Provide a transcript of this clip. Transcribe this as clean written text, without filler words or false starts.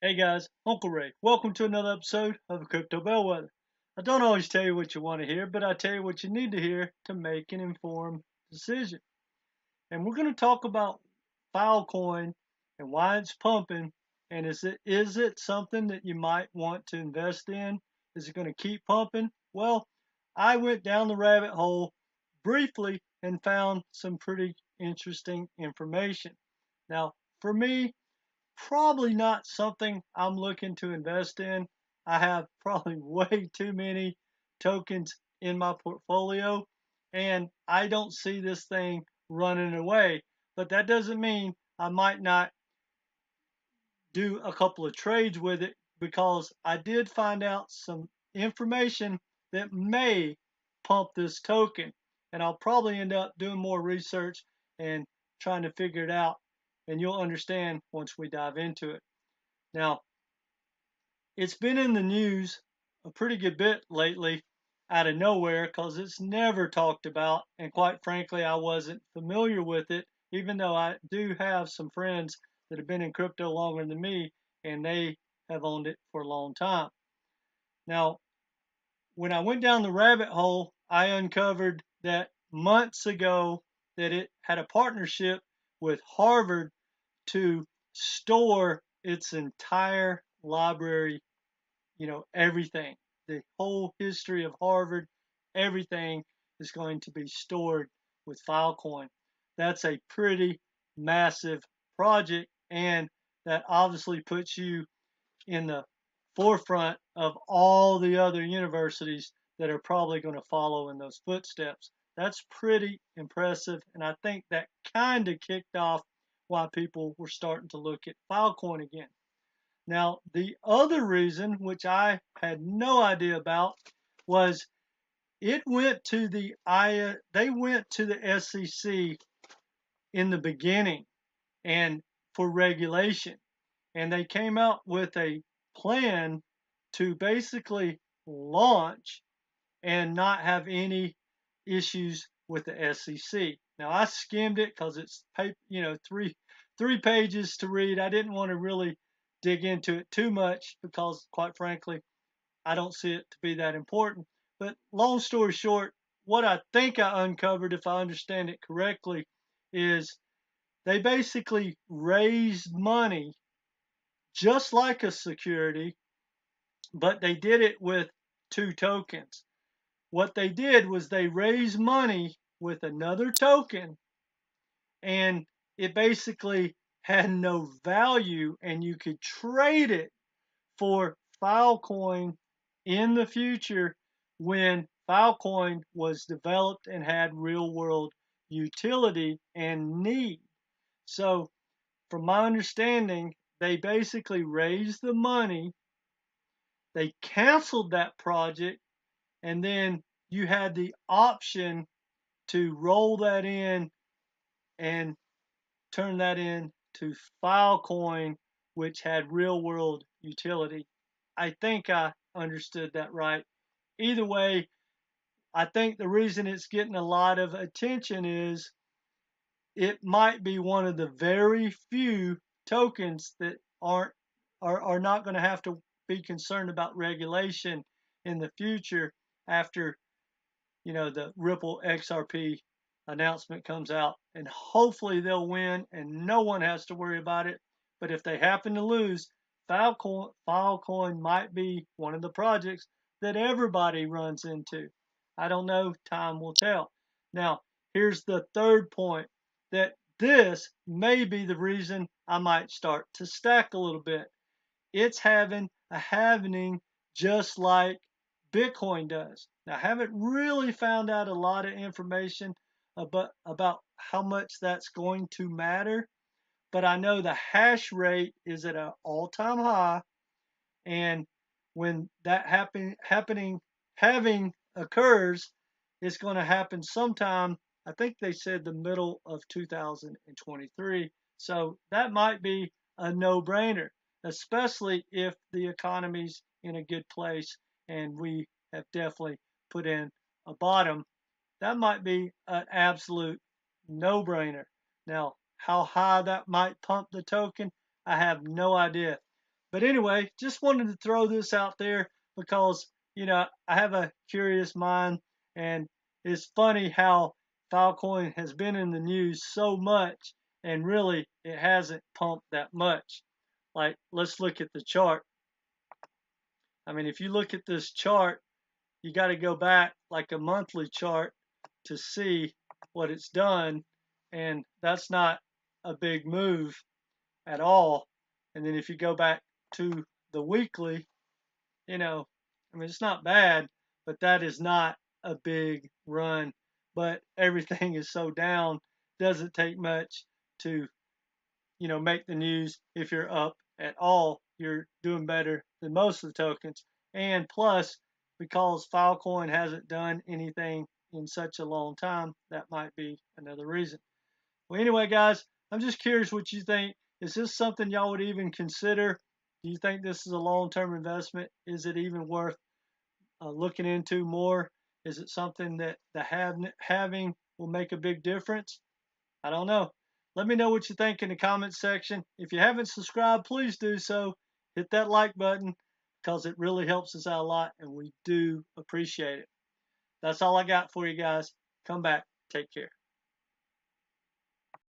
Hey guys, Uncle Ray. Welcome to another episode of Crypto Bellwether. I don't always tell you what you want to hear, but I tell you what you need to hear to make an informed decision. And we're going to talk about Filecoin and why it's pumping. And is it something that you might want to invest in? Is it going to keep pumping? Well, I went down the rabbit hole briefly and found some pretty interesting information. Now, for me, probably not something I'm looking to invest in. I have probably way too many tokens in my portfolio, and I don't see this thing running away. But that doesn't mean I might not do a couple of trades with it, because I did find out some information that may pump this token. And I'll probably end up doing more research and trying to figure it out. And you'll understand once we dive into it. Now, it's been in the news a pretty good bit lately out of nowhere because it's never talked about. And quite frankly, I wasn't familiar with it, even though I do have some friends that have been in crypto longer than me and they have owned it for a long time. Now, when I went down the rabbit hole, I uncovered that months ago that it had a partnership with Harvard to store its entire library, everything, the whole history of Harvard, everything is going to be stored with Filecoin. That's a pretty massive project, and that obviously puts you in the forefront of all the other universities that are probably going to follow in those footsteps. That's pretty impressive, and I think that kind of kicked off why people were starting to look at Filecoin again. Now, the other reason, which I had no idea about, was it went to they went to the SEC in the beginning and for regulation, and they came out with a plan to basically launch and not have any issues with the SEC. Now, I skimmed it because it's three pages to read. I didn't want to really dig into it too much because, quite frankly, I don't see it to be that important. But long story short, what I think I uncovered, if I understand it correctly, is they basically raised money just like a security, but they did it with two tokens. What they did was they raised money with another token, and it basically had no value, and you could trade it for Filecoin in the future when Filecoin was developed and had real world utility and need. So, from my understanding, they basically raised the money, they canceled that project, and then you had the option to roll that in and turn that into Filecoin, which had real world utility. I think I understood that right. Either way, I think the reason it's getting a lot of attention is it might be one of the very few tokens that are not going to have to be concerned about regulation in the future after the Ripple XRP announcement comes out, and hopefully they'll win and no one has to worry about it. But if they happen to lose, Filecoin might be one of the projects that everybody runs into. I don't know, time will tell. Now, here's the third point, that this may be the reason I might start to stack a little bit. It's having a halving just like Bitcoin does. Now, I haven't really found out a lot of information about how much that's going to matter, but I know the hash rate is at an all-time high, and when that having occurs, it's going to happen sometime. I think they said the middle of 2023. So that might be a no-brainer, especially if the economy's in a good place and we have definitely put in a bottom. That might be an absolute no-brainer. Now, how high that might pump the token, I have no idea. But anyway, just wanted to throw this out there because, I have a curious mind, and it's funny how Filecoin has been in the news so much, and really it hasn't pumped that much. Like, let's look at the chart. I mean, if you look at this chart, you got to go back like a monthly chart to see what it's done, and that's not a big move at all. And then if you go back to the weekly, I mean, it's not bad, but that is not a big run. But everything is so down, doesn't take much to, make the news. If you're up at all, you're doing better than most of the tokens. And plus, because Filecoin hasn't done anything in such a long time, that might be another reason. Well, anyway, guys, I'm just curious what you think. Is this something y'all would even consider? Do you think this is a long-term investment? Is it even worth looking into more? Is it something that the having will make a big difference? I don't know. Let me know what you think in the comments section. If you haven't subscribed, please do so. Hit that like button because it really helps us out a lot, and we do appreciate it. That's all I got for you guys. Come back. Take care.